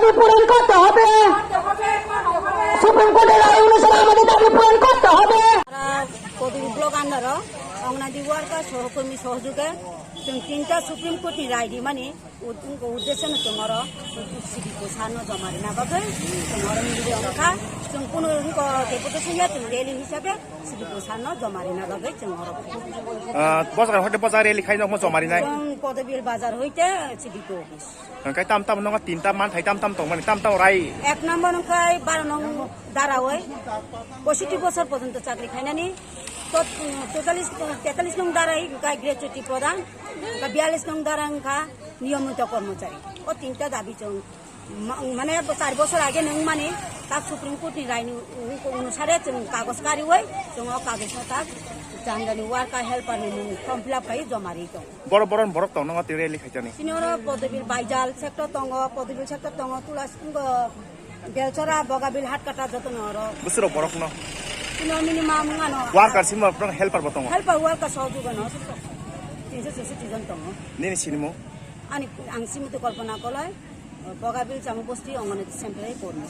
দাবি পূরণ করতে হবে। সুপ্রিম কোর্টের রায় অনুসারে আমাদের দাবি পূরণ করতে হবে। প্রদীপ ব্লক আন্ডার অঙ্গনাদি ওয়ার্কার সহকর্মী সহযোগে जों तीनटा सुप्रीम कोर्ट नि राय माने उद्देश्य जोंर सिटी को सानो जमारे नाबागै जोंर मिले अंखा जों कुनो डेपुटेशन या जों रैली हिसाबै सिटी को सानो जमारे नाबागै जोंर बजार हटे बजार रैली खाइ नङ जमारे नाय जों पदबिल बाजार होइते सिटी को office kai tam tam nong tinta man thai tam tam tong man tam tam rai एक नम्बर नखाय 12 नং दारावै 65 বছর পর্যন্ত চাকরি খাইনানি 43 নং দারাই গ্র্যাচুইটি প্রদান 42 নং দারাংখা নিয়মিত কর্মচারী ও তিনটা দাবি जों মানে 4 বছর আগে নং মানে তা সুপ্রিম কোর্ট রায় অনুসারে जों কাগজকারী হই जों কাগজ তা জানগানি ওয়ার্কার হেল্পার নি ফর্ম ফিল আপ খাই জমারি তো বড় বড় বড় তং নং তে rally খাইতানি সিনিয়র পদবিল বাইজাল সেক্টর তং পদবিল সেক্টর তং তুলাসিং বেলচরা বগাবিল হাটকাটা যত নর busuro borok no senior minimum গানো worker simma prang helper botong helper worker সহযোগ ন 366 জন তং nini sinimo ani ang simitu কল্পনা কলয় বগাবিল চামবস্তি অঙ্গনবাড়ি সেন্টারে পড়নি